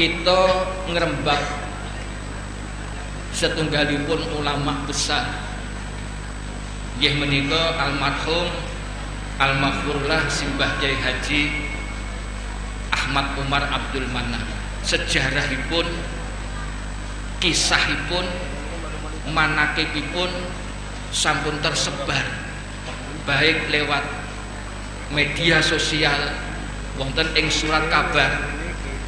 kita ngrembak setunggalipun ulama besar nggih menika almarhum almaghfurlah Simbah Kyai Haji Ahmad Umar Abdul Manan. Sejarahipun, kisahipun, manakibipun sampun tersebar baik lewat media sosial, wonten ing surat kabar,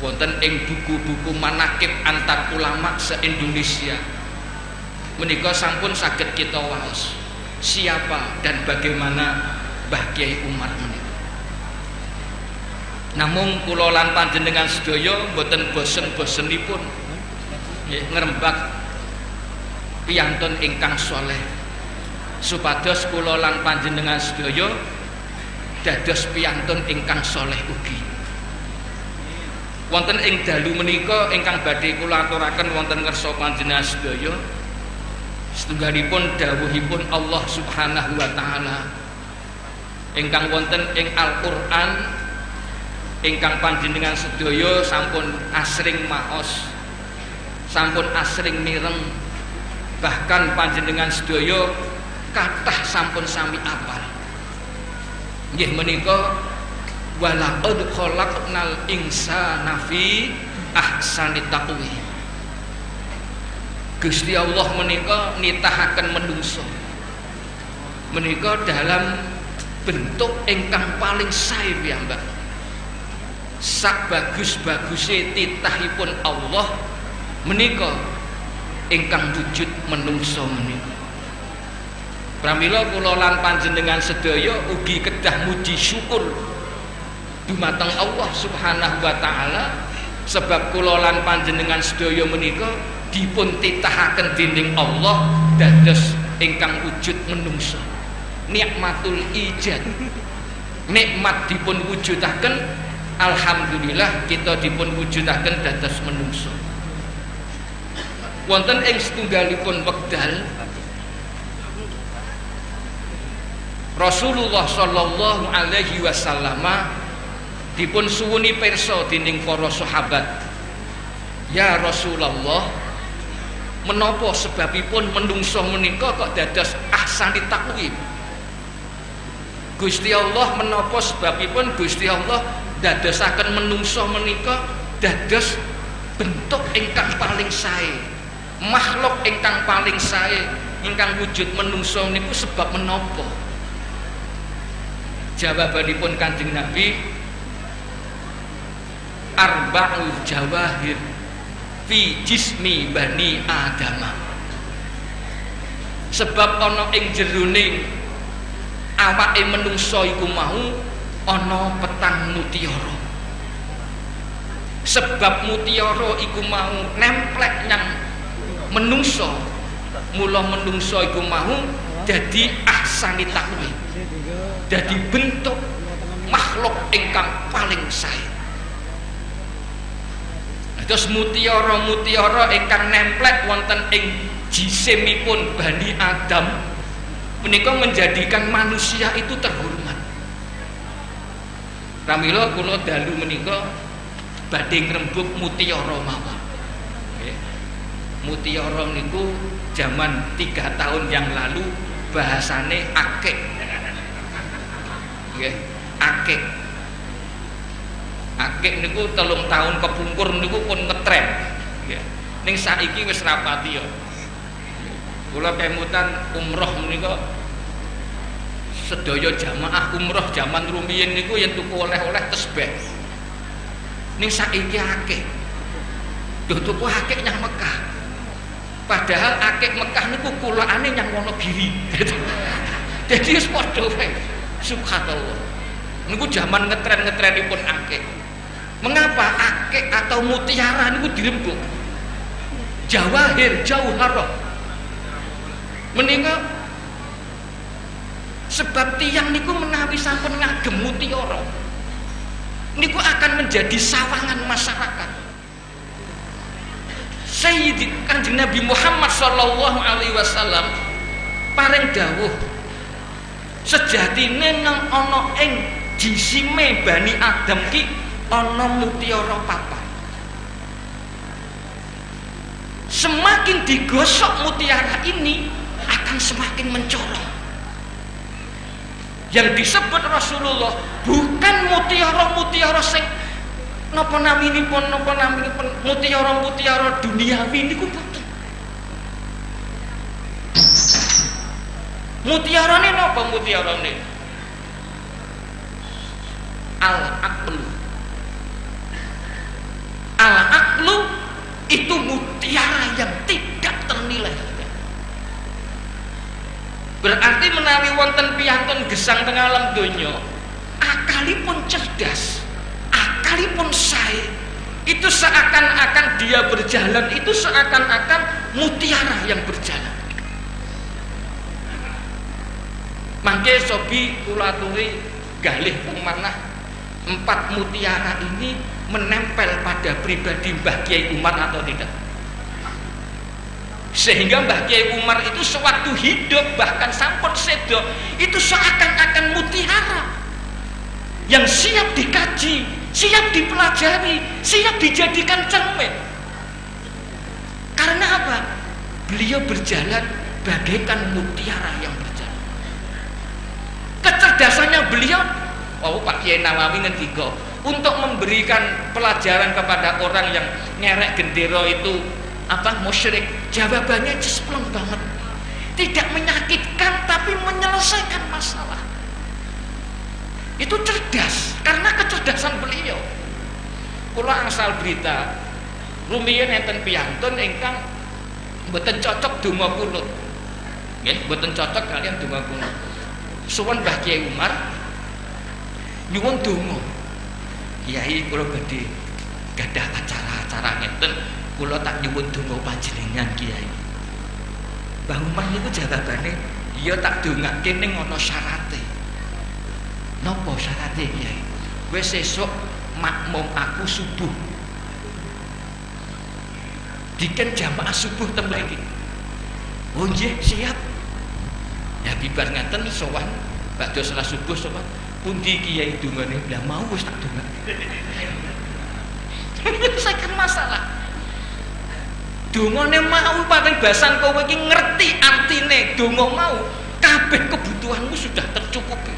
wonten ing buku-buku manakib antar ulama se-Indonesia. Menika sampun saged kita waos siapa dan bagaimana Mbah Kyai Umar menika. Namung kula lan panjenengan sedaya mboten bosen-bosenipun ngrembak piyantun ingkang saleh supados kula lan panjenengan sedaya dados piyantun ingkang saleh ugi. Wonten ing dalu menika ingkang badhe kula aturaken wonten ngersa panjenengan sedaya setunggalipun dawuhipun Allah Subhanahu wa taala ingkang wonten ing Al-Qur'an ingkang panjenengan sedaya sampun asring maos, sampun asring mireng, bahkan panjenengan sedaya kathah sampun sami apal. Nggih menika walaqad khalaqnal insana fi ahsani taqwim. Gusti Allah menika nitahaken manungsa menika dalam bentuk ingkang paling sae piyambak. Sak bagus-baguse titahipun Allah menika ingkang wujud manungsa menika. Pramila kula lan panjenengan sedaya ugi kedah muji syukur dumateng Allah Subhanahu wa taala sebab kula lan panjenengan sedaya menika dipun titahaken dening Allah dados ingkang wujud manungsa. Nikmatul ijad. Nikmat dipun wujudaken, alhamdulillah kita dipun wujudaken dados manungsa. Wonten ing setunggalipun wekdal Rasulullah sallallahu alaihi wasallam dipun suwuni pirsa dening para sahabat. Ya Rasulullah, menapa sebabipun manungsa menika kok dados ahsani taqwim? Gusti Allah, menapa sebabipun Gusti Allah dadosaken manungsa menika dados bentuk ingkang paling sae, makhluk ingkang paling sae, ingkang wujud manungsa niku sebab menapa? Jawabanipun Kanjeng Nabi, arba'u jawahir fi jismi bani Adama. Sebab ana ing jeroning awake manungsa iku mau ana petang mutiara. Sebab mutiara iku mau nemplek nyang menungsa, mula menungsa iku mau dadi ahsani taqwim, dadi bentuk makhluk ingkang paling sae. Terus mutiara-mutiara ingkang nemplek wonten ing jisimipun Bani Adam menika menjadikan manusia itu terhormat. Pramila kula dalu menika badhe ngrembug mutiara mawon. Nggih. Mutiara niku zaman 3 tahun yang lalu bahasane akik. Nggih, akik. Akik niku 3 tahun kepungkur niku pun ngetren. Nggih. Ning saiki wis rapati ya. Kula kemutan umroh menika sedaya jamaah umroh zaman rumiyin niku yen tuku oleh-oleh tesbih. Ning saiki akik. Duh tuku akik nyang Mekah. Padahal akik Mekah niku kulaane nyang Wonogiri. Jadi wis padha wae. Subhanallah. Niku zaman ngetren-ngetrenipun akik. Mengapa akik atau mutiara niku dirembug? Jawahir, jauharah. Menika sebab tiang niku menawi sampun ngagem mutiara niku akan menjadi sawangan masyarakat. Sayyidi Kanjeng Nabi Muhammad sallallahu alaihi wasallam paring dawuh sejatine nang ana ing jisime Bani Adam ki ana mutiara papat. semakin digosok mutiara ini akan semakin mencorong. Yang disebut Rasulullah bukan mutiara-mutiara sing napa naminipun mutiara-mutiara duniawi niku boten. Mutiarane napa mutiarane? Al-aqlu. Al-aqlu itu mutiara yang tidak ternilai. Berarti menawi wonten piyantun gesang teng alam donya, akalipun cerdas, akalipun sae, itu seakan-akan dia berjalan, itu seakan-akan mutiara yang berjalan. Mangke sobi kula aturi galih teng manah 4 mutiara ini menempel pada pribadi Mbah Kiai Umar atau tidak, sehingga Mbah Kiai Umar itu sewaktu hidup bahkan sampun sedo itu seakan-akan mutiara yang siap dikaji, siap dipelajari, siap dijadikan cermin. Karena apa? Beliau berjalan bagaikan mutiara yang berjalan. Kecerdasannya beliau, Pak Kiai Nawawi ngendika, untuk memberikan pelajaran kepada orang yang ngerek gendera itu musyrik, jawabannya jespleng banget, tidak menyakitkan tapi menyelesaikan masalah. Itu cerdas karena kecerdasan beliau. Kula angsal berita rumiyin enten piyantun ingkang mboten cocok donga kunut, nggih, mboten cocok kalian donga kunut. Suwun Mbah Kiai Umar nyuwun donga, Kiai kula badhe gadah acara-acara ngeten, kula tak nyuwun donga panjenengan Kiai. Mbah Umar niku jawabane, iya tak dongake ning ana syarate. Napa syarate Kiai? Kowe sesuk makmum aku subuh. Diken jamaah subuh teng mriki. Oh nggih, siap. Ya bibar ngaten sowan badhe salat subuh sowan. Pundi Kiai dongane? Lah mau wis tak dongake. Menyelesaikan masalah. Dongane mau paling basan kowe iki ngerti artine donga mau, kabeh kebutuhanmu sudah tercukupi.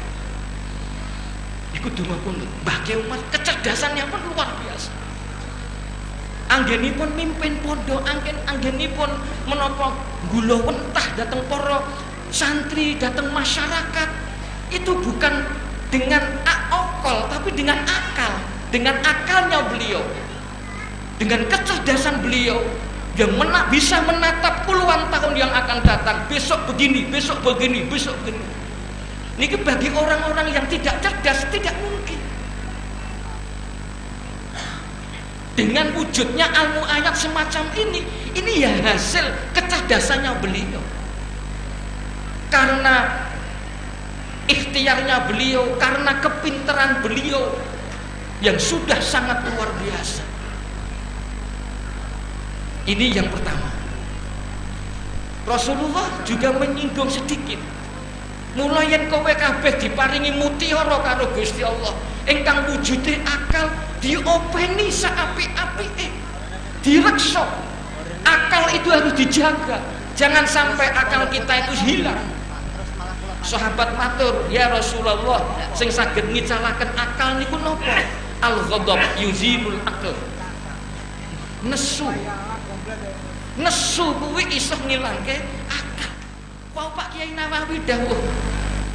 Iku donga kunut. Mbah Kiai Umar kecerdasannya pun luar biasa. Anggenipun mimpin pondok, anggenipun menapa gula wentah dateng para santri, dateng masyarakat. Itu bukan dengan akal tapi dengan akal. Dengan akalnya beliau, dengan kecerdasan beliau yang bisa menatap puluhan tahun yang akan datang. Besok begini, besok begini, besok begini. Ini bagi orang-orang yang tidak cerdas tidak mungkin. Dengan wujudnya ilmu ayat semacam ini ya hasil kecerdasannya beliau. Karena ikhtiarnya beliau, karena kepintaran beliau yang sudah sangat luar biasa. Ini yang pertama. Rasulullah juga menyinggung sedikit. Mulai yen kowe kabeh diparingi mutiara karo Gusti Allah, ingkang wujude akal diopeni saapik-apike, direksa. Akal itu harus dijaga, jangan sampai akal kita itu hilang. Sahabat matur, ya Rasulullah, sing saged ngicalaken akal niku napa? Al-ghadab yuzilul aql. Nesu kuwi iso ngilangke akal. Wah, Pak Kiai Nawawi dawuh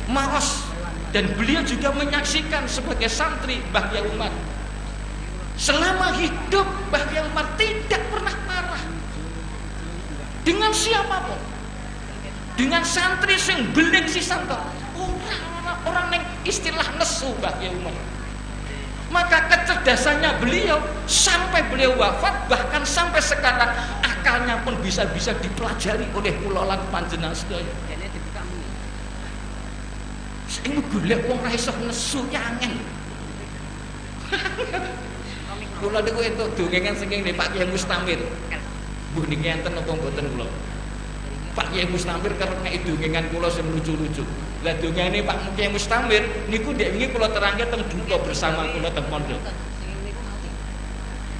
maos, dan beliau juga menyaksikan sebagai santri Mbah Kiai Umar. Selama hidup Mbah Kiai Umar tidak pernah marah dengan siapapun. Dengan santri sing beling sisanto, orang yang istilah nesu Mbah Kiai Umar. Maka kecerdasannya beliau sampai beliau wafat, bahkan sampai sekarang akalnya pun bisa dipelajari oleh kula lan panjenengan sedaya. Sing golek wong ra iso nesu angel. Kula niku entuk dongengan saking Pak Kiai Mustamir. Mbuh niki enten apa mboten kula? Pak Kiai Mustamir karep nek dongengan kula sing lucu-lucu. Lah dongane Pak Kiai Mustamir niku ndek wingi kula terangke teng duka bersama kula teng pondok.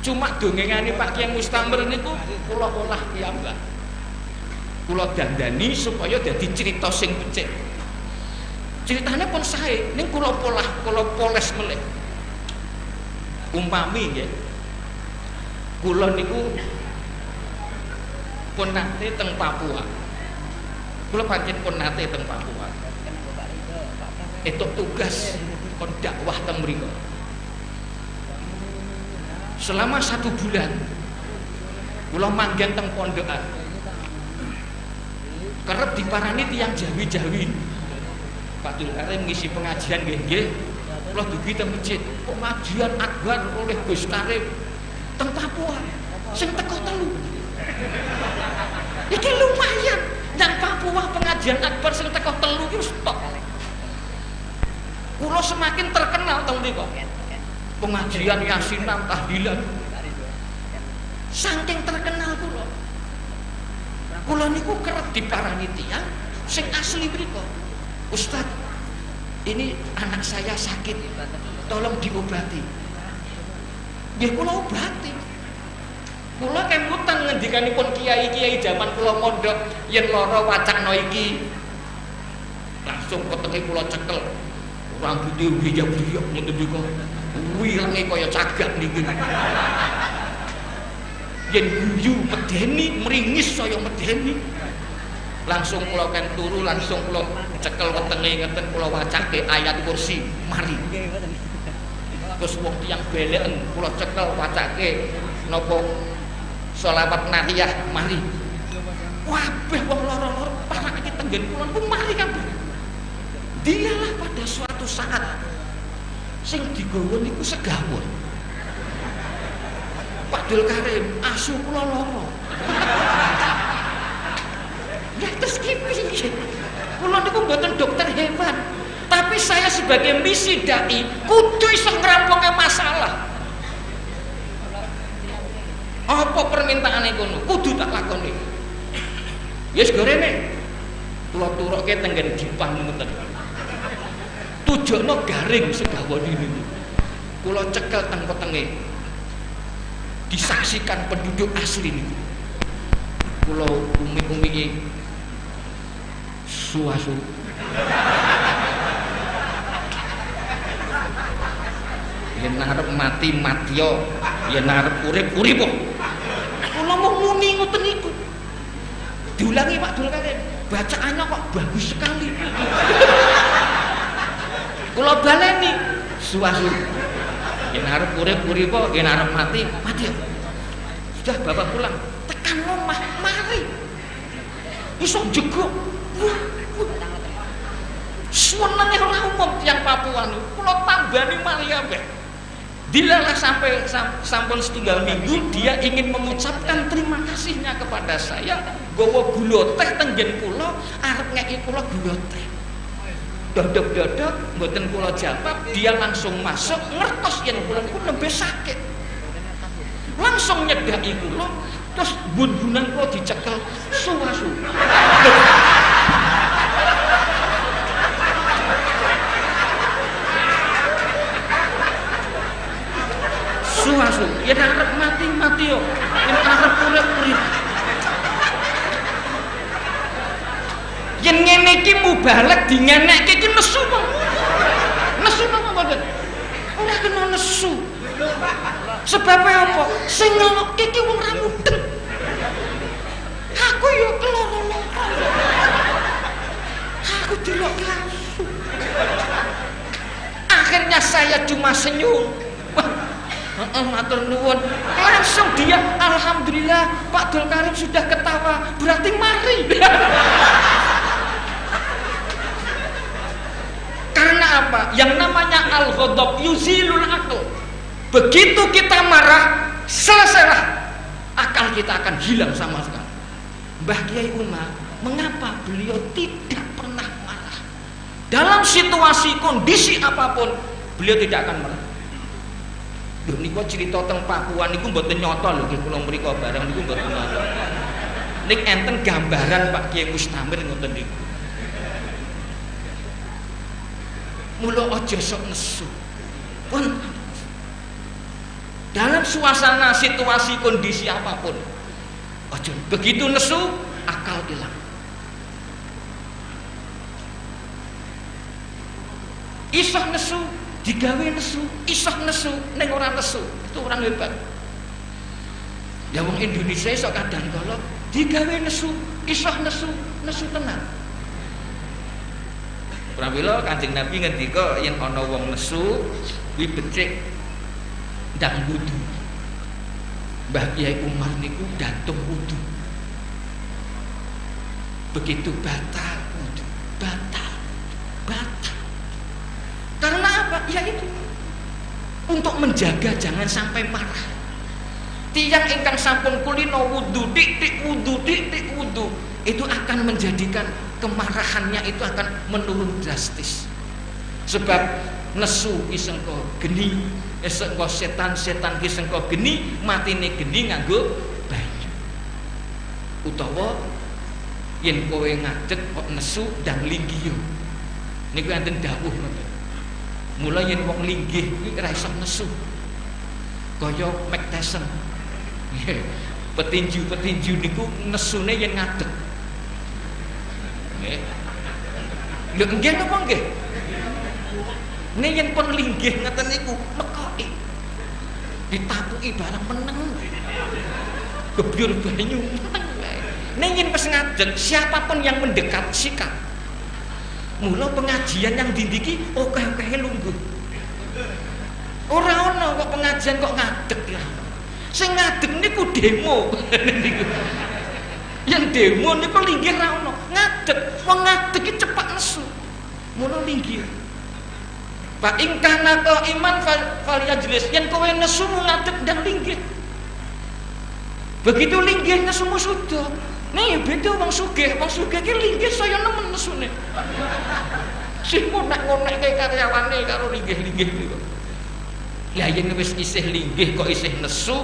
Cuma dongengane Pak Kyai Mustamir niku kula olah piyambak. Kula dandani supaya dadi cerita sing becik. Ceritane pun sae, ning kula poles melih. Umpami nggih. Kula niku pun nate teng Papua. Kula pancen pun nate teng Papua. Itu tugas kon dakwah teng mriku. Selama 1 bulan kula manggen teng pondokan. Kerep diparani tiyang Jawi-Jawi. Pak Abdul Karim ngisi pengajian nggih. Kula dugi teng masjid, pengajian akbar oleh Gus Karim teng Papua. Sing teko 3. Iki lumayan. Nang Papua pengajian akbar sing teko 3 iki stop. Kula semakin terkenal teng mriku. Pengajian yasinan tahlilan. Saking terkenal kula niku kerep diparani tiyang sing asli mriku. Ustaz, ini anak saya sakit, tolong diobati. Nggih kula obati. Kula kemutan ngendikanipun kiai-kiai zaman kula mondok yen lara wacana iki. Langsung ketenge kula cekel. Rambuté wiyab-wiyab ngoten niku. Wirenge kaya cagak niki. Yen guyu medeni, meringis saya medeni. Langsung kula kan turu, langsung kula cekel wetenge ngeten kula wacake ayat kursi, mari. Terus wong tiyang beleken kula cekel wacake napa sholawat nahliyah, mari. Kabeh wong lara-lara parake tenggen kula ku mari kabeh. Dialah pada suatu saat sing digawa niku segawon. Pak Abdul Karim, asu kula lara. Ya terus piye? Kula niku mboten dokter hebat, tapi saya sebagai misi dai kudu iso ngrampunge masalah. Apa permintaane kono? Kudu tak lakoni. Yes gorene. Kula turuke tenggen dipan ngoten. Tujokno garing segawon niku. Kula cekel teng wetenge. Disaksikan penduduk asli niku. Kula umi-umiki suasu. Yen arep mati matya, yen arep urip uripo. Kula mau muni ngoten niku. Diulangi Pak Abdul Karim, bacaannya kok bagus sekali. Kula baleni suasu. Yen arep urip uripo, yen arep mati matya. Sudah Bapak pulang, tekan omah mari. Iso jeguk. Senenge ora umum tiyang Papua niku. Kula tambani Maria mbeh. Dilalah sampai sampun setunggal minggu dia ingin mengucapkan terima kasihnya kepada saya. Gawa gula teh tenggen kula arep ngeki kula gula teh. Dodok-dodok mboten kula jawab, dia langsung masuk ngertos yen kula niku nembe sakit. Langsung nyedaki kula, terus bun-bunan kula dicekel suwasu. Suwasu, yen arep mati yo, yen arep urip. Yen ngene iki mubalek dingenekke iki nesu kok. Nesu napa mboten? Ora kena nesu. Sebab apa? Sing ngelok iki wong ra mudeng. Aku yo keloro-loro. Aku delok langsung. Akhirnya saya cuma senyum. Matur nuwun. Langsung dia, alhamdulillah Pak Abdul Karim sudah ketawa. Berarti mari. Karena apa? Yang namanya al-ghadab yuzilul aql. Begitu kita marah, selesailah, akal kita akan hilang sama sekali. Mbah Kyai Umar, mengapa beliau tidak pernah marah? Dalam situasi kondisi apapun, beliau tidak akan marah. Lho niku cerita teng Papua niku mboten nyata lho nggih kula mriko bareng niku mboten nyata. Ning enten gambaran Pak Kyai Mustamir ngoten niku. Mula aja sok nesu. Pun dalam suasana situasi kondisi apapun. Ojo begitu nesu akal hilang. Isoh nesu digawe nesu, isoh nesu ning ora nesu, itu orang hebat. Ya wong Indonesia iso kadang kala digawe nesu, isoh nesu, nesu tenan. Pramila Kanjeng Nabi ngendika yen ana wong nesu kuwi becik ndang wudu. Mbah Kyai Umar niku datung wudu. Begitu batal wudu, batal. Karena apa? Ya itu untuk menjaga jangan sampai marah. Tiang ingkang sampun kulino wudu, dik wudu, itu akan menjadikan kemarahannya itu akan menurun drastis. Sebab nesu isengko geni, isengko setan isengko geni, matine geni nganggo banyu. Utawa yen kowe ngadeg kok nesu ndang linggih. Niku enten dawuh ngoten. Mula yen wong linggih kuwi ora iso nesu. Kaya Mike Tyson. Petinju niku nesune yen ngadeg. Nggih. Lho nggih napa nggih? Nek yen pun linggih ngeten niku mekoki. Ditapuki barang meneng. Gebyur banyu meneng wae. Nek yen wis ngadeg siapapun yang mendekat sikat. Mula pengajian yang dindiki oke-oke lungguh. Ora ana kok pengajian kok ngadeg ya. Sing ngadeg niku demo. Yang demo niku linggih ra ono. Ngadeg, wong ngadeg iki cepat nesu. Mula linggih. Pak ingkana ka iman fal yajlis. Yen kowe nesu ngadeg dan linggih. Begitu linggih nesumu sudah. Nih beda wong sugih ki linggih saya nemen nesune. Sing ngonek-ngonek kaya karyawane karo linggih-linggih niku. Lah yen wis isih linggih kok isih nesu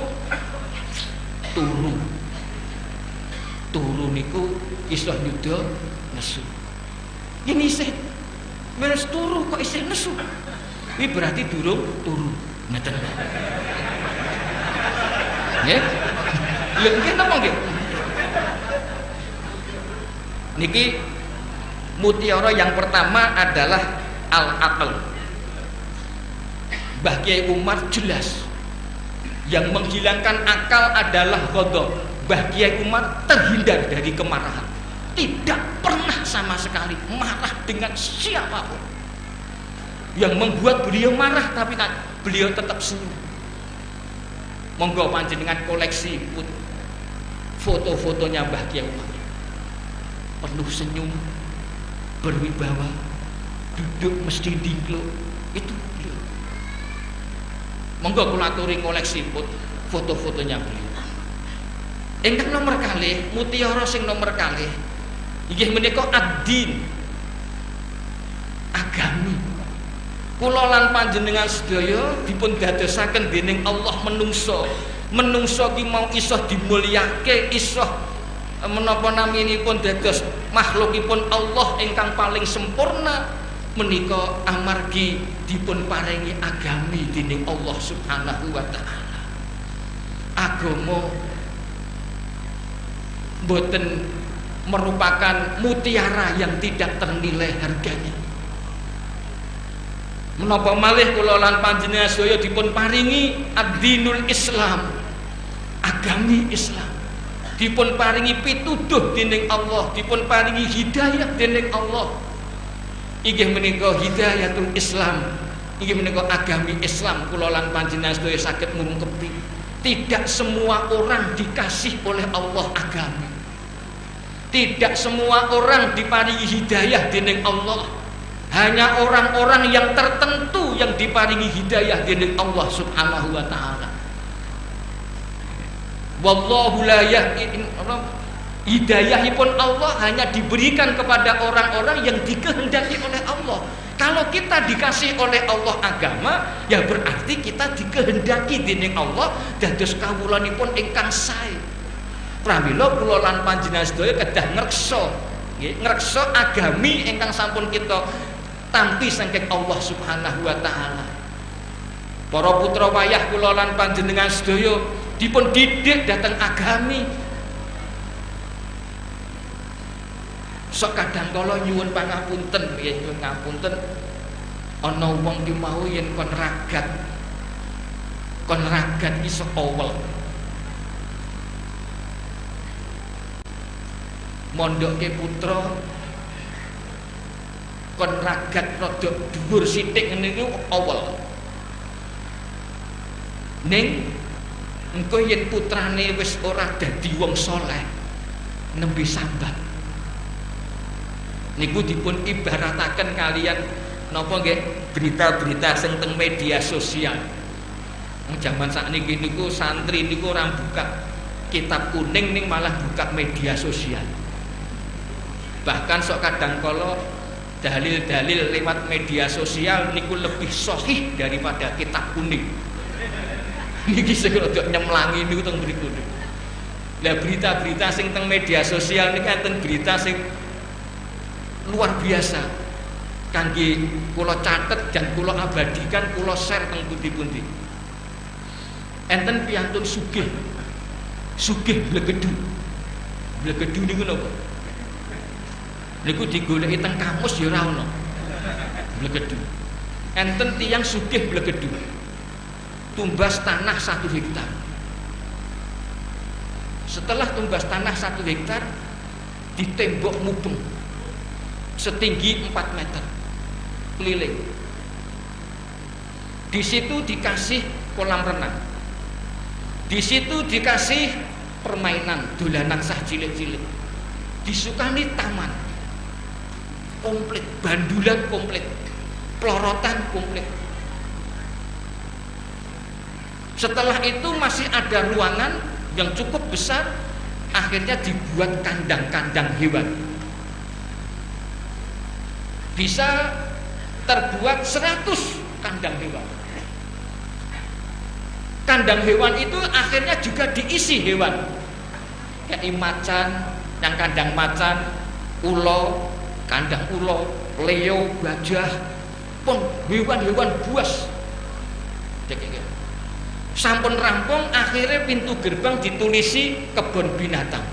turu. Turu niku iso nyuda nesu. Yen isih wis turu kok isih nesu. Iki berarti durung turu. Ngeten. Nggih? Lha nggih napa nggih? Niki mutiara yang pertama adalah al-aql. Mbah Kyai Umar jelas yang menghilangkan akal adalah ghadab. Mbah Kyai Umar terhindar dari kemarahan, tidak pernah sama sekali marah dengan siapapun. Yang membuat beliau marah tapi beliau tetap senyum. Monggo panjenengan koleksi foto-fotonya Mbah Kyai Umar. Penuh senyum, berwibawa, duduk mesti dingkluk, itu beliau. Monggo kula aturi koleksi foto-fotonya beliau. Ingkang nomor kalih, mutiara sing nomor kalih inggih menika ad-din, agami. Kula lan panjenengan sedaya dipun dadosaken dening Allah menungso. Menungso ki mau iso dimulyake, iso menapa naminipun dados makhlukipun Allah ingkang paling sempurna menika amargi dipun paringi agami dening Allah Subhanahu wa taala. Agama boten merupakan mutiara yang tidak ternilai harganya. Menapa malih kula lan panjenengan sedaya dipun paringi ad-dinul Islam, agami Islam. Dipun paringi pituduh dening Allah, dipun paringi hidayah dening Allah. Inggih menika hidayatul Islam, inggih menika agami Islam. Kula lan panjenengan sedaya saged ngungkepi, tidak semua orang dikasih oleh Allah agami. Tidak semua orang diparingi hidayah dening Allah. Hanya orang-orang yang tertentu yang diparingi hidayah dening Allah Subhanahu wa taala. Wallahu la yahdi, hidayahipun Allah hanya diberikan kepada orang-orang yang dikehendaki oleh Allah. Kalau kita dikasih oleh Allah agama, ya berarti kita dikehendaki dening Allah dados kawulanipun ingkang sae. Pramila kula lan panjenengan sedaya kedah ngreksa, nggih, ngreksa agami ingkang sampun kita tampi saking Allah Subhanahu wa taala. Para putra wayah kula lan panjenengan sedaya dipun didik dhateng agami. Sok kadang kala nyuwun pangapunten, yen nyuwun ngapunten ana wong ki mau yen kon ragat iso awel. Mondoke putra kon ragat rada dhuwur sithik ngene niku awel. Ning engko yen putrane wis ora dadi wong saleh nembe sambat. Niku dipun ibarataken kalian napa nggih berita-berita sing teng media sosial. Zaman sakniki niku santri niku ora buka kitab kuning ning malah buka media sosial. Bahkan sok kadang kala dalil-dalil lewat media sosial niku lebih sahih daripada kitab kuning. Niki sing rada nyemlangi niku teng mriku. Lah berita-berita sing teng media sosial niki enten berita sing luar biasa kangge kula catet dan kula abadikan, kula share teng pundi-pundi. Enten piyantun sugih blegedu niku napa? Niku digoleki teng kamus ya ora ana blegedu. Enten tiyang sugih blegedu tumbas tanah 1 hektar. Setelah tumbas tanah 1 hektar ditembok mubeng setinggi 4 meter keliling. Di situ dikasih kolam renang, di situ dikasih permainan dolanan sah cilik-cilik, disukani taman komplit, bandulan komplit, pelorotan komplit. Setelah itu masih ada ruangan yang cukup besar, akhirnya dibuat kandang-kandang hewan. Bisa terbuat 100 kandang hewan. Kandang hewan itu akhirnya juga diisi hewan. Kayak macan, yang kandang macan, ulo, kandang ulo, leo, gajah, pun hewan-hewan buas. Sampun rampung, akhirnya pintu gerbang ditulisi kebun binatang.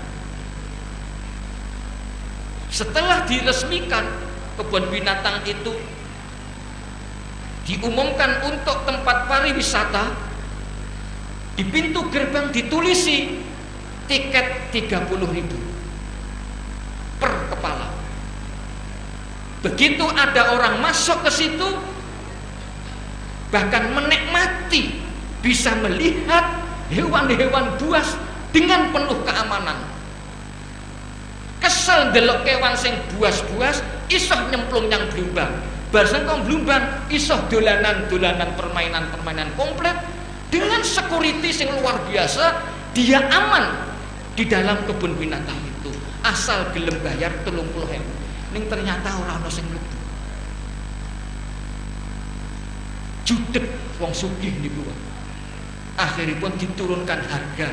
Setelah diresmikan kebun binatang itu diumumkan untuk tempat pariwisata, di pintu gerbang ditulisi tiket 30.000 per kepala. Begitu ada orang masuk ke situ, bahkan menikmati, bisa melihat hewan-hewan buas dengan penuh keamanan. Kesel delok kewan sing buas-buas, isoh nyemplung yang blumbang. Bar sengkong blumbang, isoh dolanan-dolanan permainan-permainan komplit dengan security sing luar biasa. Dia aman di dalam kebun binatang itu, asal gelem bayar 30.000. Ning ternyata ora ana sing mlebu. Judeg wong sugih niku. Akhiripun diturunkan harga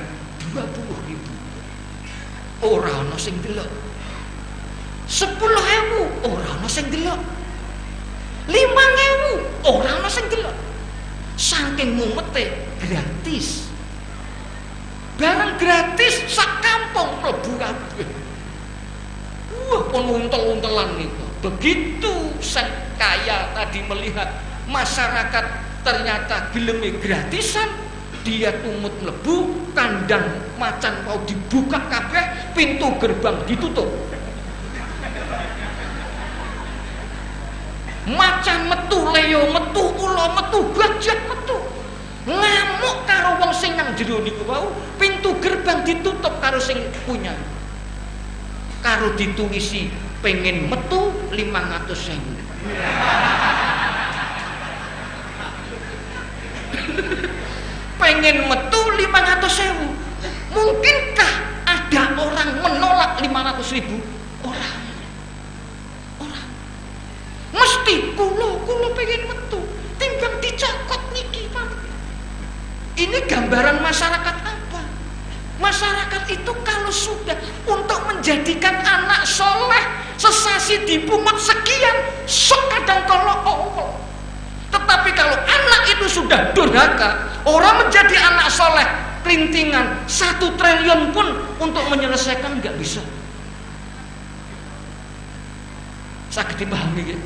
20.000. Ora ana sing delok. 10.000 ora ana sing delok. 5.000 ora ana sing delok. Saking mumete gratis. Barang gratis sak kampung mlebu kabeh. Wah, pun untel-untelan niku. Begitu sang kaya tadi melihat masyarakat ternyata geleme gratisan, dia tumut mlebu, kandang macan mau dibuka kabeh, pintu gerbang ditutup. Macan metu, leo metu, ulo metu, gajah metu. Ngamuk karo wong sing nang jero niku wau, pintu gerbang ditutup karo sing punya. Karo ditulisi pengen metu 500.000. Pengen metu 500.000. Mungkinkah ada orang menolak 500.000? Orang. Mesti kulo pengen metu, timbang dicokot niki, Pak. Ini gambaran masyarakat apa? Masyarakat itu kalau sudah untuk menjadikan anak soleh sesasi dipungut sekian, sok kadang kalau Allah. Tetapi kalau anak itu sudah durhaka. Orang menjadi anak soleh kerintingan 1 triliun pun untuk menyelesaikan nggak bisa. Sakit dipahami ya?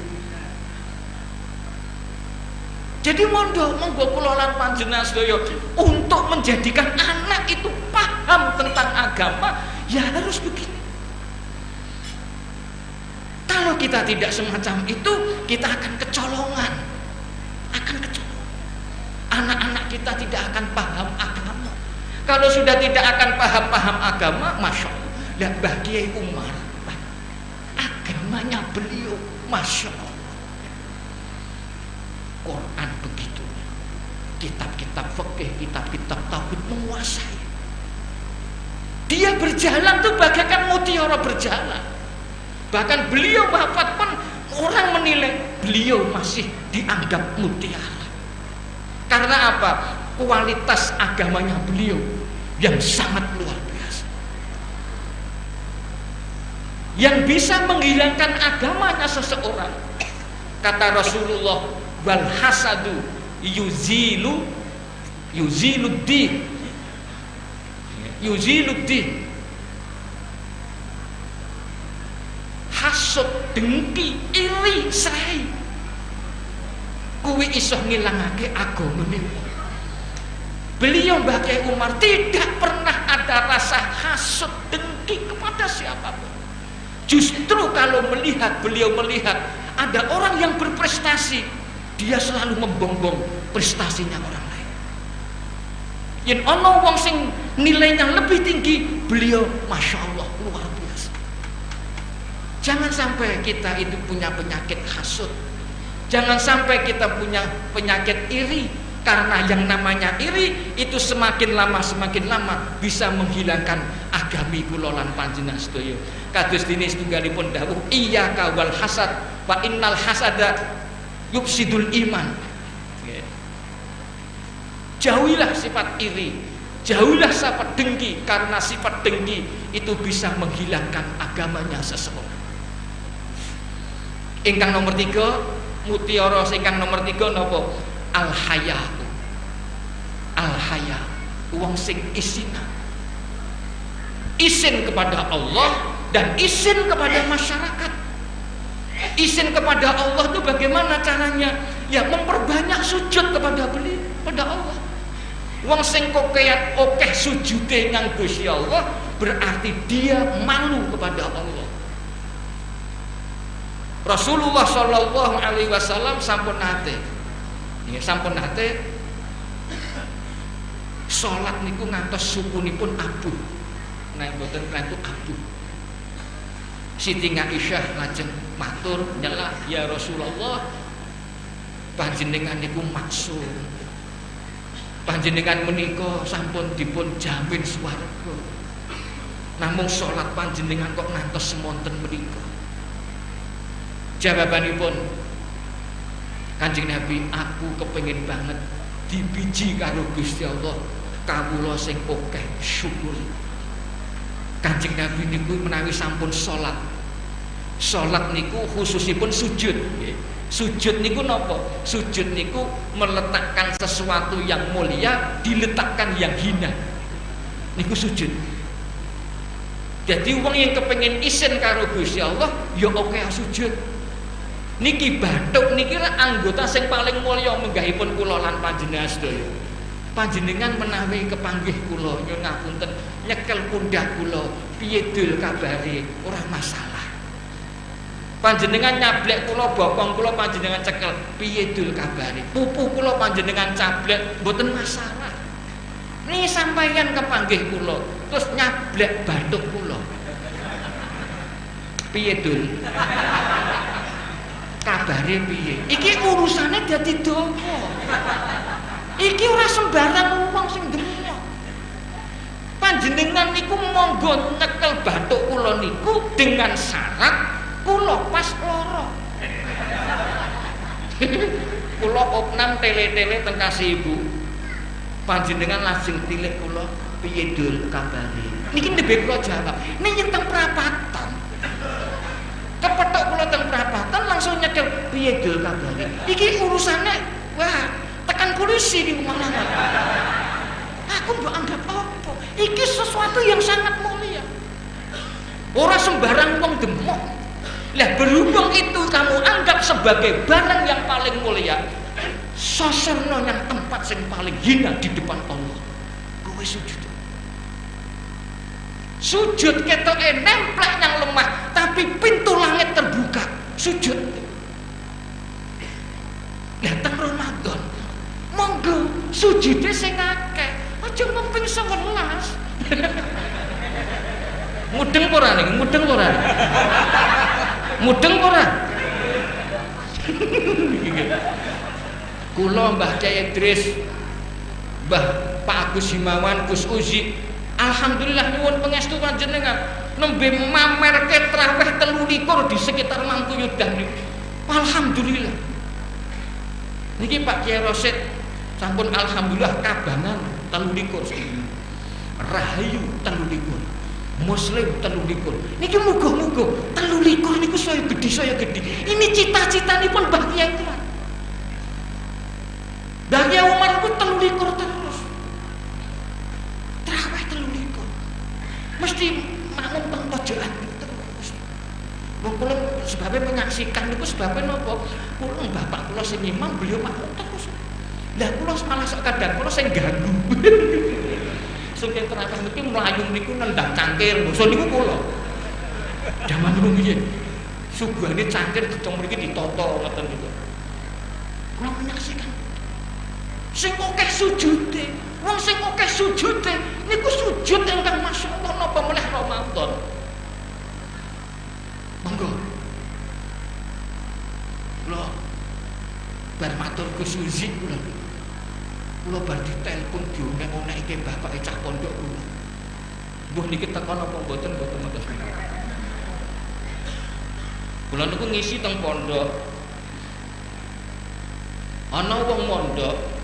Jadi monggo kula lan panjenengan sedaya untuk menjadikan anak itu paham tentang agama ya harus begini. Kalau kita tidak semacam itu, kita akan kecolongan. Anak-anak kita tidak akan paham agama. Kalau sudah tidak akan paham agama, masya Allah. Lihat Mbah Kiai Umar, agamanya beliau, masya Allah. Quran begitu, kitab-kitab fikih, kitab-kitab tauhid menguasai. Dia berjalan tuh bagaikan mutiara berjalan. Bahkan beliau wafat pun orang menilai beliau masih dianggap mutiara. Karena apa? Kualitas agamanya beliau yang sangat luar biasa. Yang bisa menghilangkan agamanya seseorang. Kata Rasulullah, wal hasadu yuziluddin. Hasud, dengki, iri, serai kuwi iso ngilangake agamane. Beliau Mbah Kiai Umar tidak pernah ada rasa hasud, dengki kepada siapapun. Justru kalau beliau melihat ada orang yang berprestasi, dia selalu membongbong prestasinya orang lain. Yen ana wong sing nilainya lebih tinggi, beliau masya Allah luar biasa. Jangan sampai kita itu punya penyakit hasud. Jangan sampai kita punya penyakit iri. Karena yang namanya iri itu semakin lama bisa menghilangkan agami kula lan panjenengan sedaya. Kados dene setunggalipun dawuh iyyaka wal hasad fa innal hasada yufsidul iman. Jauhilah sifat iri, jauhilah sifat dengki, karena sifat dengki itu bisa menghilangkan agamanya seseorang. Ingkang nomor 3, mutiara ingkang nomor 3 napa? Al-haya. Al-haya, wong sing isina. Isin kepada Allah dan isin kepada masyarakat. Isin kepada Allah itu bagaimana caranya? Ya memperbanyak sujud kepada beliau, kepada Allah. Wong sing kokeat okeh sujude nang Gusti Allah berarti dia malu kepada Allah. Rasulullah Shallallahu Alaihi Wasallam sampun nate sholat niku ngantos sukunipun abu, nah mboten klantu abu. Siti Aisyah lajeng matur nyela, ya Rasulullah, panjenengan niku maksum, panjenengan menika sampun dipun jamin swarga, namung sholat panjenengan kok ngantos semonten menika. Jawabanipun Kanjeng Nabi, aku kepengin banget dibiji karo Gusti Allah, kawula sing akeh syukur. Kanjeng Nabi niku menawi sampun salat niku khususipun sujud. Sujud niku napa? Sujud niku meletakkan sesuatu yang mulia diletakkan yang hina. Niku sujud. Jadi wong yang kepengin isin karo Gusti Allah ya akeh sujud. Niki bathuk niki anggota sing paling mulya menggahipun kula lan panjenengan sedaya. Panjenengan menawi kepanggih kula nyuwun ngapunten nyekel pundak kula, piye dul kabare, ora masalah. Panjenengan nyablek kula, bokong kula panjenengan cekel, piye dul kabare. Pupu kula panjenengan cablek, mboten masalah. Niki sampeyan kepanggih kula, terus nyablek bathuk kula. Piye dul? Kabare piye? Iki urusane dadi donga. Iki ora sembarang wong sing ndemok. Panjenengan niku monggo nyekel bathuk kula niku dengan syarat kula pas lara. Kula opnam tele-tele teng kasih ibu. Panjenengan lajeng tilik kula, piye dul kabare? Niki ndebe kula jawab, niki teng prapatan. Kepethuk kula teng prapatan langsung nyekel, piye dul kabare? Iki urusane wah tekan polisi niku malah. Aku mbok anggap apa? Iki sesuatu yang sangat mulia. Ora sembarang wong demok. Lah berhubung itu kamu anggap sebagai barang yang paling mulia, sosokno yang tempat yang paling hina di depan Allah. Kowe sujud. Sujud ketoke nemplek yang lemah, tapi pintu langit terbuka. Sujud. Datang Ramadan. Monggo sujude sing akeh. Aja ngemping 11. Mudeng ora ning, mudeng ora. Mudeng ora. Kula Mbah Kyai Idris, Mbah Pak Agus Himawan, Gus Uzi, alhamdulillah nyuwun pangestu panjenengan nembe mamerke traweh 23 di sekitar Mangkuyudan niku. Alhamdulillah. Niki Pak Kyai Rosid sampun alhamdulillah kabangan 23. Rahayu 23. Muslim 23. Niki muga-muga 23 niku saya gede. Ini cita-citanipun Mbah Kyai Umar. Mbah Kyai Umar ku 23 terus. Traweh 23. Mesti makmum teng pojokan terus. Wong kula sebabnya menyaksikan niku sebabnya napa? Kula bapak kula sing imam beliau makmum terus. Lah kula malah sok kadang kula sing ganggu. Sing traweh niki mlayu niku nendang cangkir, basa niku kula. Jaman rumiyin. Sugane cangkir ditong mriki ditata ngoten niku. Kula menyaksikan. Sing akeh sujude, wong sing akeh sujude niku sujud ingkang masyaallah napa meneh Ramadan. Monggo. Kula bar matur Gus Uzi kula bar ditelepon dionek-onekke bapake cah pondok kula. Mbuh niki tekan apa mboten mboten. Kula niku ngisi teng pondok. Ana wong mondok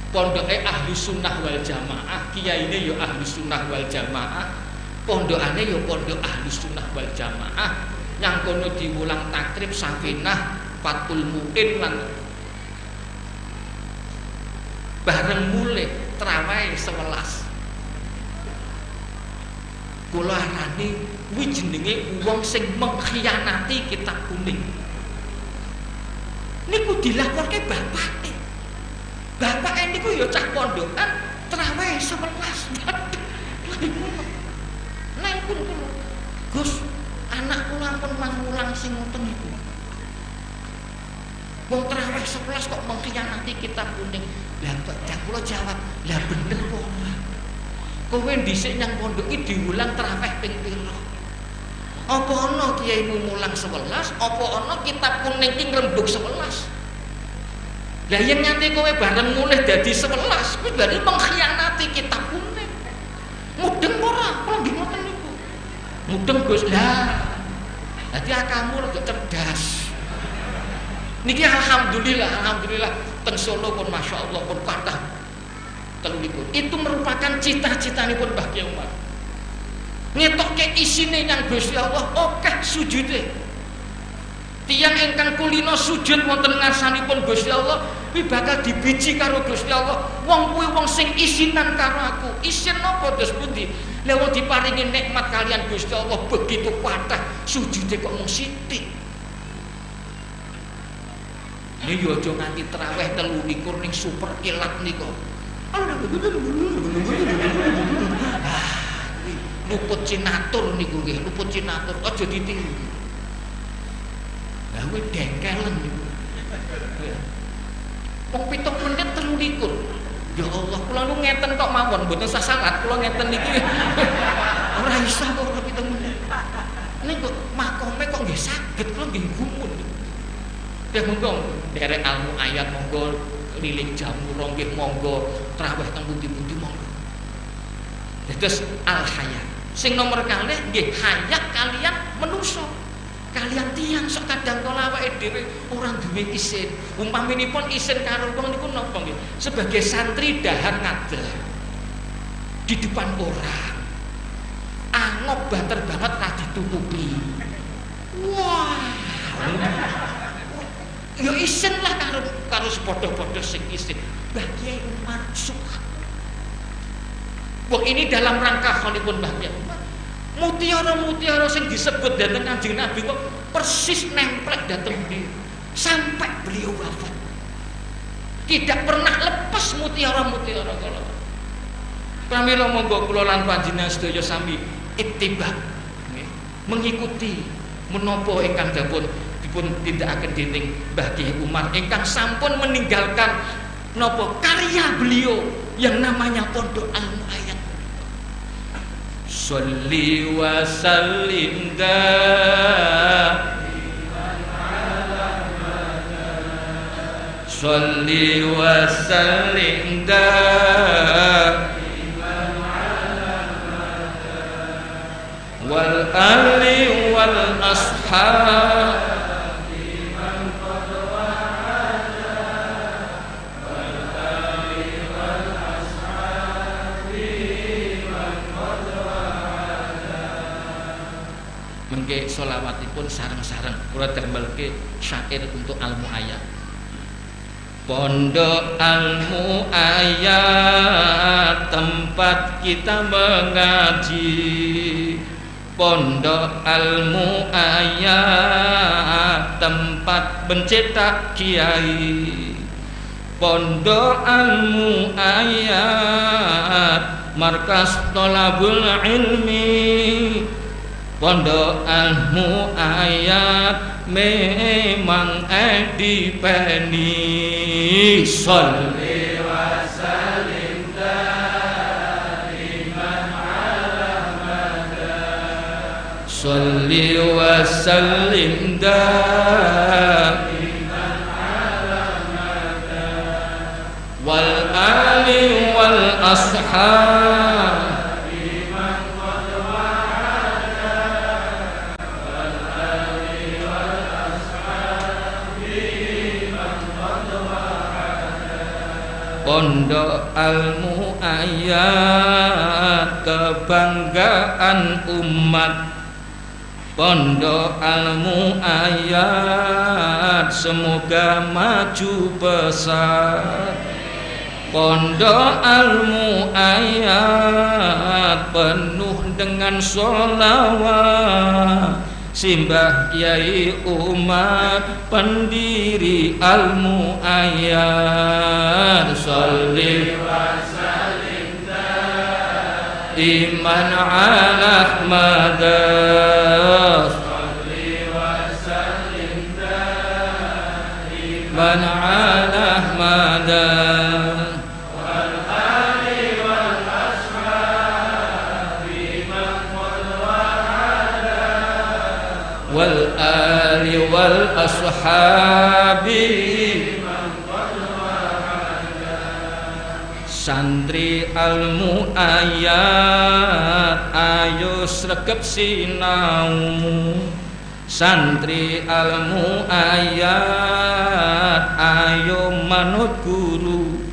pondoke ahli sunnah wal jamaah, kiyaine ya ahli sunnah wal jamaah, pondokane ya pondok ahli sunnah wal jamaah, yang kono diwulang takrib sakinah fatul muin lan bareng mulih traweh 11. Kula arani kuwi jenenge wong sing mengkhianati kitab kuning. Niku dilaporke bapake. Bapake niku ya cah pondokan traweh 11. Nang pun kula, Gus, anak kula pun mangulang sing ngoten niku. Wong traweh 11 kok mengkhianati kitab kuning. Lah kula jawab, lah bener kok ora. Kowe dhisik nyang pondok iki diulang traweh ping pira? Apa ana kiaimu mulang 11, apa ana kitab kuning iki ngrembug 11? Lah yen nyate kowe bareng mulih dadi 11, kuwi berarti mengkhianati kitab kuning. Mudeng ora? Kula nggih ngoten niku. Mudeng Gus. Lah. Dadi akamu rada cerdas. Niki alhamdulillah teng Solo pun masyaallah pun kathah 23. Itu merupakan cita-citanipun Mbah Kyai Umar. Ngetokke isine nang Gusti Allah akeh sujude. Tiyang ingkang kulino sujud wonten ngarsanipun Gusti Allah kuwi bakal dibiji karo Gusti Allah. Wong kuwi wong sing isinan karo aku. Isin napa dos pundi? Lah wong diparingi nikmat kalian Gusti Allah begitu kathah, sujude kok mung sithik. Ini yo aja nganti traweh 23 ning super kilat niku. Luput cinatur niku nggih, luput cinatur aja ditiru. Lah kuwi dengkelen niku. Wong 7 menit 23. Ya Allah, kula nu ngeten kok mawon, mboten sasalat kula ngeten niki. Ora iso kok 7 menit. Niku makome kok nggih saged kula nggih gumun. Ya monggo derek ilmu ayat monggo liling jamu nggih monggo traweh teng pundi-pundi monggo. Terus al hayat. Sing nomor kalih nggih hayat kalian manusa. Kalian tiyang sok kadang kala awake dhewe ora duwe isin. Umpaminipun isin karo wong niku napa nggih? Sebagai santri dahar ngadeg di depan orang. Angop banter banget ra ditutupi. Wah. Ya isin lah karo sepodo-podo sing isin. Mbah Kyai Umar suka. Wong ini dalam rangka kholipun Mbah Kyai Umar. Mutiara-mutiara sing disebut dateng Kanjeng Nabi kok persis nemplek dateng beliau sampai beliau wafat. Tidak pernah lepas mutiara-mutiara kalau. Pramila monggo kula lan panjenengan sedaya sami ittiba, mengikuti menapa ingkang dipun tindakaken dening Mbah Kyai Umar ingkang sampun meninggalkan napa karya beliau yang namanya Pondok Ilmu Ayat. Sholli wa sallim Sholli wa sallim wal ali wal ashab mengke sholawatipun sareng-sareng kula damelke syair untuk Ilmu Ayat. Pondok Ilmu Ayat tempat kita mengaji, Pondok Ilmu Ayat tempat mencetak kiai, Pondok Ilmu Ayat markas thalabul ilmi, Pondok Ilmu Ayat memang dipeni. Sholli wa sallim daiman ala madad, Sholli wa sallim daiman ala madad wal ali wal ashab Pondok Ilmu Ayat kebanggaan umat, Pondok Ilmu Ayat semoga maju besar, Pondok Ilmu Ayat penuh dengan sholawat, Simbah Kyai Umar pendiri Ilmu Ayat. Sholli wa sallim daiman ala madad, Sholli wa sallim daiman ala madad wal ali wal ashabi. Santri Ilmu Ayat ayo sregep sinau, santri Ilmu Ayat ayo manut guru,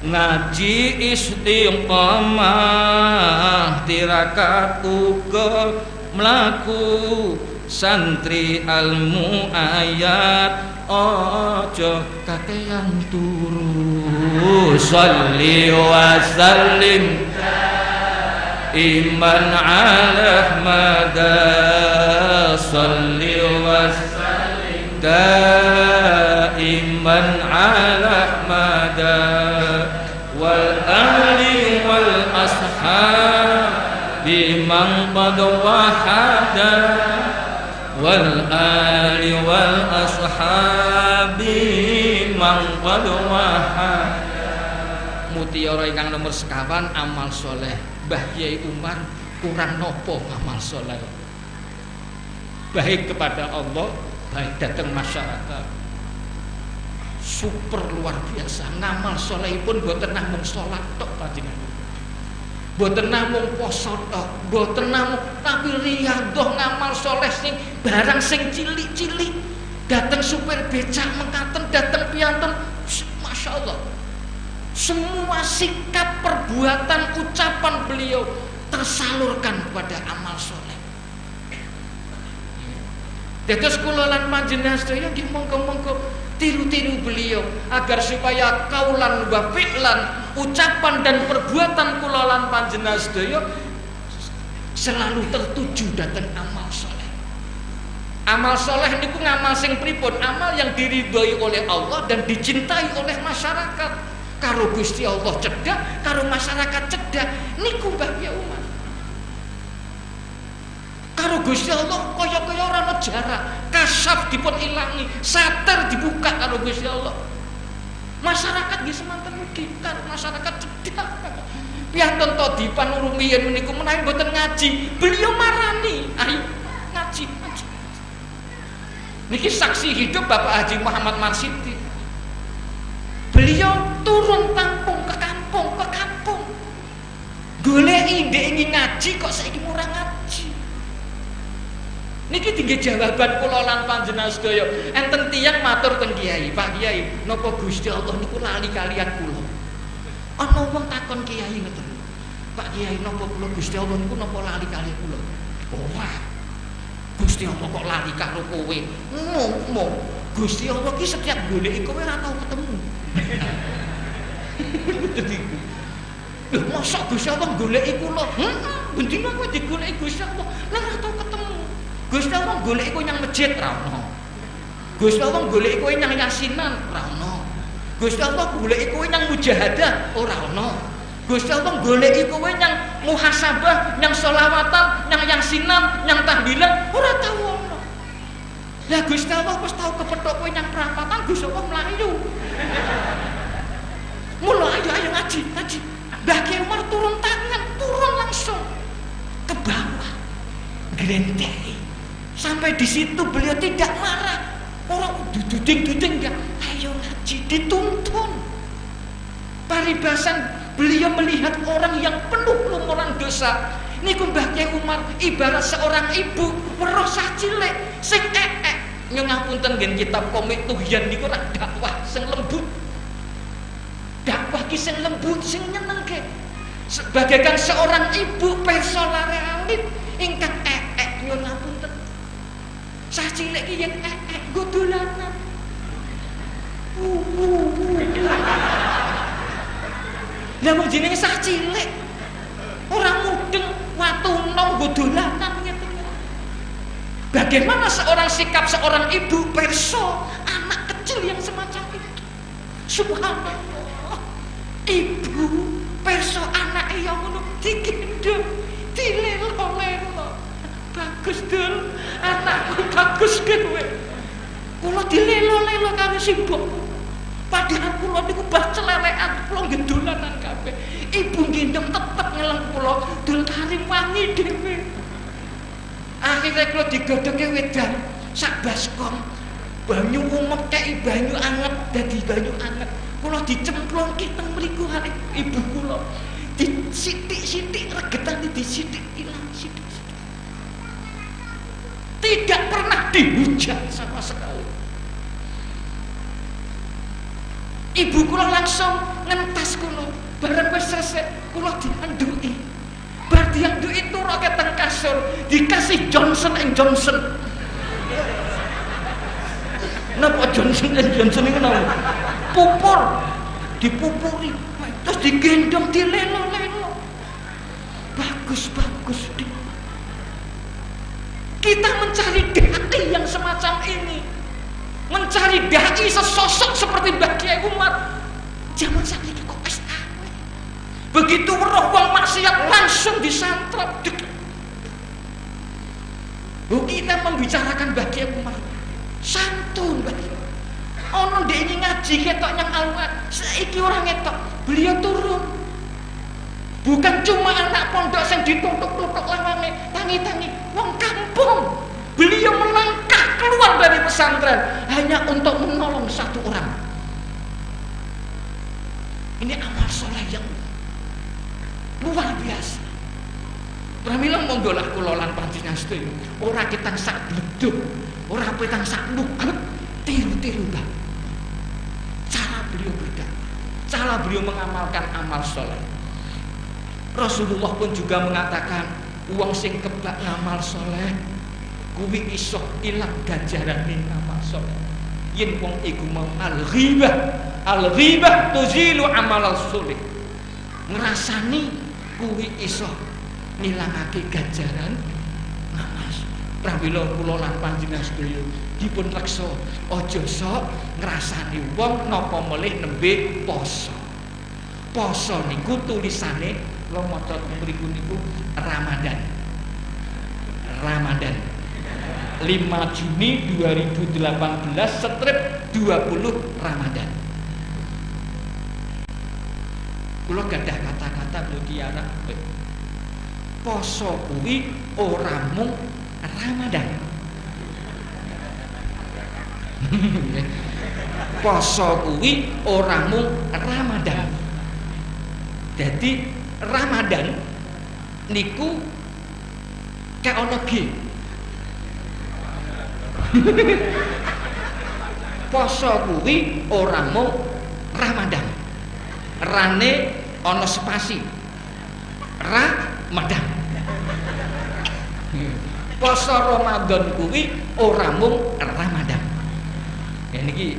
ngaji istiqomah tirakat uga mlaku, santri Ilmu Ayat ojo kakean turu. Sholli wa sallim iman ala madad, Sholli wa sallim daiman ala madad wal ali wal ashab biman qad wahada wal ali wal ashabi man qad wahada. Mutiara ingkang nomor sekawan amal soleh Mbah Kyai Umar kurang nopo amal soleh, baik kepada Allah baik datang masyarakat, super luar biasa. Ngamal soleh pun boten namung sholat tok panjenengan, boten namung poso tok, boten namung, tapi riyadhah ngamal soleh sing barang sing cilik-cilik, dateng supir becak mengkaten, dateng piantun, masya Allah. Semua sikap, perbuatan, ucapan beliau tersalurkan kepada amal soleh. Dados kula lan panjenengan sedaya nggih monggo-monggo tiru-tiru beliau agar supaya kaulan wa fi'lan, ucapan dan perbuatan kula lan panjenengan sedaya selalu tertuju datang amal soleh. Amal soleh niku ngamal sing pripun? Amal yang diridhoi oleh Allah dan dicintai oleh masyarakat. Karo Gusti Allah cedhak, karo masyarakat cedhak, niku bahaya umat. Karo Gusti Allah kaya-kaya ora ana jarak, kasaf dipun ilangi, sater dibuka karo Gusti Allah. Masyarakat nggih semanten mugi karo masyarakat cedhak. Piantun to dipanurumiyen meniku menawi mboten ngaji, beliau marani, ayo ngaji. Niki saksi hidup Bapak Haji Muhammad Marsidi. Beliau turun kampung ke kampung. Goleki ndek ingin ngaji kok saiki murah ngaji. Niki tinggi jawaban kula lan panjenengan sedaya. Enten tiyang matur teng Kiai, Pak Kiai, napa Gusti Allah niku lali kalian kula? Ana wong takon Kiai ngoten. Pak Kiai, napa kula Gusti Allah niku napa lali kalian kula? Wah. Gusti Allah kok lali karo kowe? Ngomong. Gusti Allah ki setiap goleki kowe ora tau ketemu. Lho, mosok Gusti Allah goleki kula? Bendina kowe digoleki Gusti Allah, lha ora tau ketemu. Gusti Allah goleki kowe nang masjid ra ono. Gusti Allah goleki kowe nang yasinan ra ono. Gusti Allah goleki kowe nang mujahadah ora ono. Gusti Allah goleki kowe nang muhasabah, nang sholawatan, nang yasinan, nang tahlilan ora tau ono. Lah Gusti Allah wis tau kepethuk kowe nang perapatan, Gusti Allah mlayu. Mula ayo ngaji. Mbah Kiai Umar turun tangan, turun langsung ke bawah. Grentei. Sampai di situ beliau tidak marah. Orang duding enggak. Ayo ngaji, dituntun. Paribasan beliau melihat orang yang penuh lumuran dosa. Niku Mbah Kiai Umar ibarat seorang ibu weruh sah cilik sing nyuwun ngapunten ngen kitab komik Tuhyan niku rak dakwah sing lembut. Dakwah ki sing lembut sing nyenengke. Sebagaikan seorang ibu pirsa lare alit ingkang nyuwun ngapunten. Sah cilik ki yen nggo dolanan. Lah mung jenenge sah cilik. Ora mudeng watu nang nggo dolanan ngeten. Bagaimana sikap seorang ibu pirsa anak kecil yang semacam itu? Subhanallah. Ibu pirsa anake yang ngono digendong, dilelo-lelo. Bagus dul, anakku bagus kowe. Kula dilelo-lelo karo simbok. Padahal kula niku bah celelekan, kula gendolanan kabeh. Ibu gendong tetep ngeleng kula, dul karim wangi dhewe. Akhirnya kula digodhoke wedan sak baskom. Banyu umek kei banyu anget dadi banyu anget. Kula dicemplungke teng mriku arek ibu kula. Disithik-sithik regetane disithik ilang sithik-sithik. Tidak pernah dihujat sama sekali. Ibu kula langsung ngentas kula. Bareng wis selesai kula dianduki. Bar dianduki turoke teng kasur, dikasih Johnson & Johnson. Napa Johnson & Johnson niku napa? Pupur, dipupuri, terus digendong, dilelo-lelo. Bagus. Kita mencari dai yang semacam ini, mencari dai sesosok seperti Mbah Kiai Umar. Zaman saiki kok wis awet. Begitu weruh wong maksiat langsung disantrap. Kita membicarakan Mbah Kiai Umar. Santun Mbah Kiai. Ono ndek ini ngaji ketok nyang alwat. Saiki orang ketok. Beliau turun. Bukan cuma anak pondok yang ditutuk-tutuk lawange, tangi-tangi wong kampung. Beliau melangkah keluar dari pesantren hanya untuk menolong satu orang. Ini amal soleh yang luar biasa. Pramila monggo lah kula lan panjenengan sedaya. Ora ketang sak bledug, ora ketang sak nuget, tiru-tiru Mbah. Cara beliau berdakwah, cara beliau mengamalkan amal soleh. Rasulullah pun juga mengatakan, uang sing kebak ngamal soleh kuwi iso ilang ganjarane ngamal saleh. Yen wong iku mau al-ghibah tuzilu amal saleh. Ngrasani kuwi iso ngilangake ganjaran ngamal. Pramila kula lan panjenengan sedaya dipun reksa aja sok ngrasani wong napa melih nembe poso. Poso niku tulisane kula maca mriku niku Ramadan. 5 Juni 2018 strip 20 Ramadan. Kula gadah kata-kata mutiara. Poso kuwi ora mung Ramadan. Poso kuwi ora mung Ramadan. Jadi Ramadan niku kayak ono G. Poso kuwi ora mung Ramadan. Rane ono spasi. Ramadan. Poso Ramadan kuwi ora mung Ramadan. Ya niki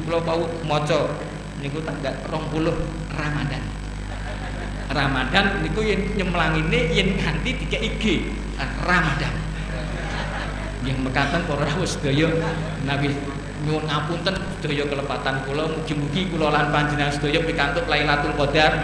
kula mau maca niku tanggal 20 Ramadan. Ramadan niku yen nyemlangine yen nganti dikeki G Ramadan. Nggih mekaten para rawuh sedaya nabi nyuwun ngapunten sedaya kelepatan kula mugi-mugi kula lan panjenengan sedaya pikantuk Lailatul Qadar.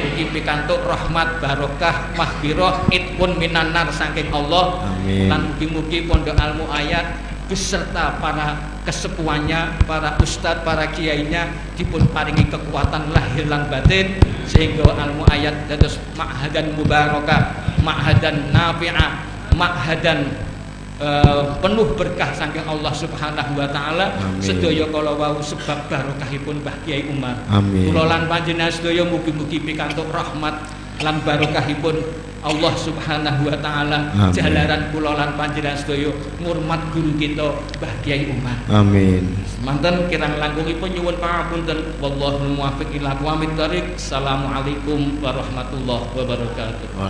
Mugi pikantuk rahmat barokah mahfirah itpun minan nar saking Allah. Amin. Lan mugi-mugi Pondok Ilmu Ayat beserta para kesepuannya, para ustadz, para kiainya dipun paringi kekuatan lahir lan batin sehingga Ilmu Ayat dados ma'hadan mubarakah, ma'hadan nafi'ah, ma'hadan penuh berkah saking Allah Subhanahu wa taala. Sedaya kala wau sebab barokahipun Mbah Kyai Umar. Kula lan panjenengan sedaya mugi-mugi pikantuk rahmat lan barokahipun Allah Subhanahu wa taala. Jalaran kula lan panjenengan sedaya ngurmat guru kita Mbah Kyai Umar. Amin. Manten kirang langkungipun nyuwun pangapunten. Wallahul muwaffiq ila aqwamit thoriq. Assalamualaikum warahmatullahi wabarakatuh.